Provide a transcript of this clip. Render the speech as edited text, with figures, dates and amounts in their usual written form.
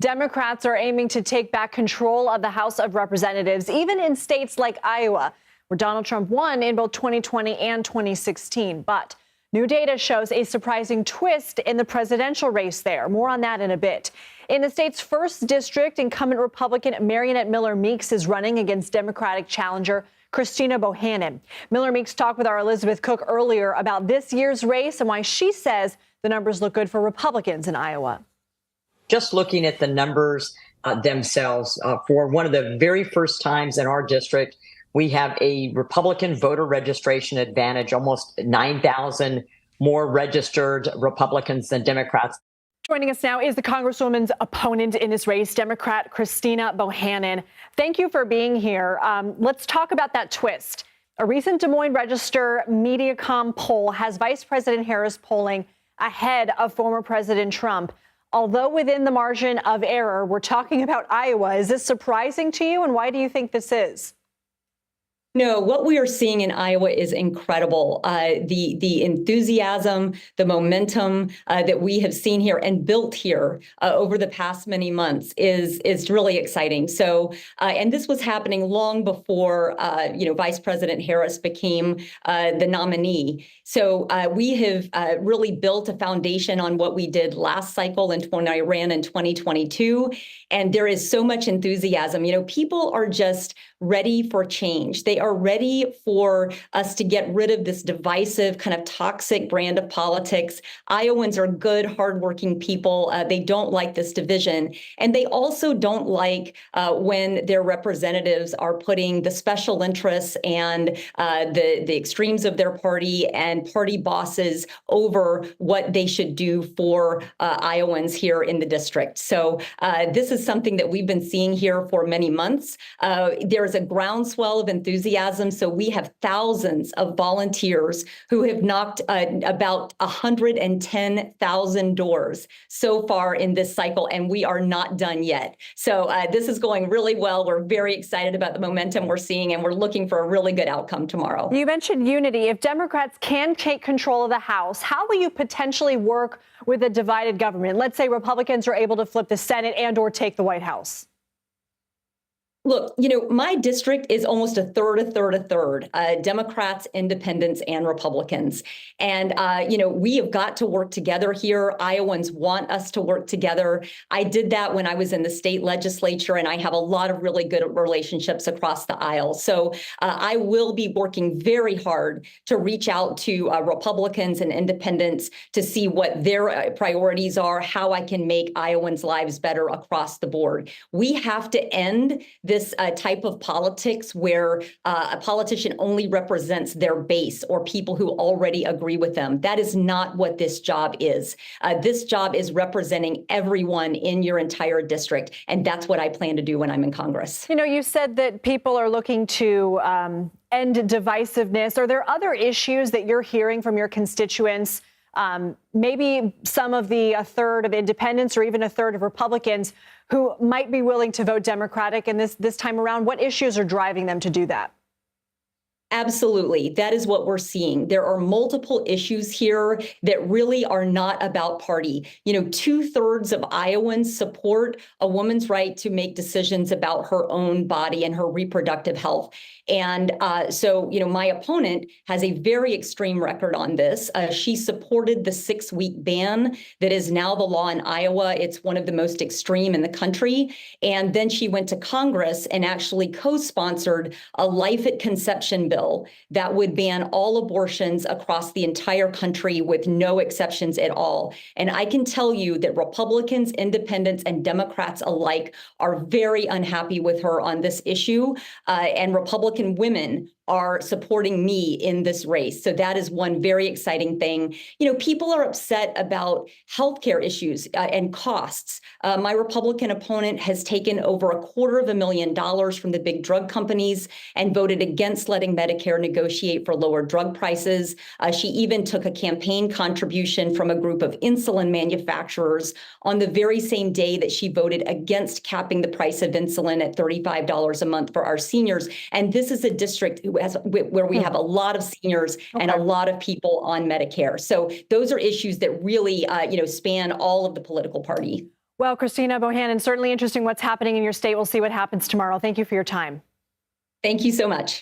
Democrats are aiming to take back control of the House of Representatives, even in states like Iowa, where Donald Trump won in both 2020 and 2016. But new data shows a surprising twist in the presidential race there. More on that in a bit. In the state's first district, incumbent Republican Mariannette Miller-Meeks is running against Democratic challenger Christina Bohannan. Miller-Meeks talked with our Elizabeth Cook earlier about this year's race and why she says the numbers look good for Republicans in Iowa. Just looking at the numbers themselves, for one of the very first times in our district, we have a Republican voter registration advantage, almost 9,000 more registered Republicans than Democrats. Joining us now is the Congresswoman's opponent in this race, Democrat Christina Bohannan. Thank you for being here. Let's talk about that twist. A recent Des Moines Register Mediacom poll has Vice President Harris polling ahead of former President Trump. Although within the margin of error, we're talking about Iowa. Is this surprising to you, and why do you think this is? No, what we are seeing in Iowa is incredible. The enthusiasm, the momentum that we have seen here and built here over the past many months is really exciting. So, and this was happening long before Vice President Harris became the nominee. So we have really built a foundation on what we did last cycle when I ran in 2022, and there is so much enthusiasm. People are just ready for change. They are ready for us to get rid of this divisive, kind of toxic brand of politics. Iowans are good, hardworking people. They don't like this division. And they also don't like when their representatives are putting the special interests and the extremes of their party and party bosses over what they should do for Iowans here in the district. So this is something that we've been seeing here for many months. There's a groundswell of enthusiasm. So we have thousands of volunteers who have knocked about 110,000 doors so far in this cycle, and we are not done yet. So this is going really well. We're very excited about the momentum we're seeing, and we're looking for a really good outcome tomorrow. You mentioned unity. If Democrats can take control of the House, how will you potentially work with a divided government? Let's say Republicans are able to flip the Senate and or take the White House. Look, my district is almost a third, Democrats, independents, and Republicans. And, we have got to work together here. Iowans want us to work together. I did that when I was in the state legislature, and I have a lot of really good relationships across the aisle. So I will be working very hard to reach out to Republicans and independents to see what their priorities are, how I can make Iowans' lives better across the board. We have to end this type of politics where a politician only represents their base or people who already agree with them. That is not what this job is. This job is representing everyone in your entire district, and that's what I plan to do when I'm in Congress. You said that people are looking to end divisiveness. Are there other issues that you're hearing from your constituents? Maybe some of a third of independents or even a third of Republicans who might be willing to vote Democratic in this time around. What issues are driving them to do that? Absolutely. That is what we're seeing. There are multiple issues here that really are not about party. 2/3 of Iowans support a woman's right to make decisions about her own body and her reproductive health. And so my opponent has a very extreme record on this. She supported the 6-week ban that is now the law in Iowa. It's one of the most extreme in the country. And then she went to Congress and actually co-sponsored a life at conception bill that would ban all abortions across the entire country with no exceptions at all. And I can tell you that Republicans, independents, and Democrats alike are very unhappy with her on this issue. And Republican women are supporting me in this race. So that is one very exciting thing. People are upset about healthcare issues and costs. My Republican opponent has taken over $250,000 from the big drug companies and voted against letting Medicare negotiate for lower drug prices. She even took a campaign contribution from a group of insulin manufacturers on the very same day that she voted against capping the price of insulin at $35 a month for our seniors. And this is a district where we have a lot of seniors and a lot of people on Medicare. So those are issues that really, span all of the political party. Well, Christina Bohannan, certainly interesting what's happening in your state. We'll see what happens tomorrow. Thank you for your time. Thank you so much.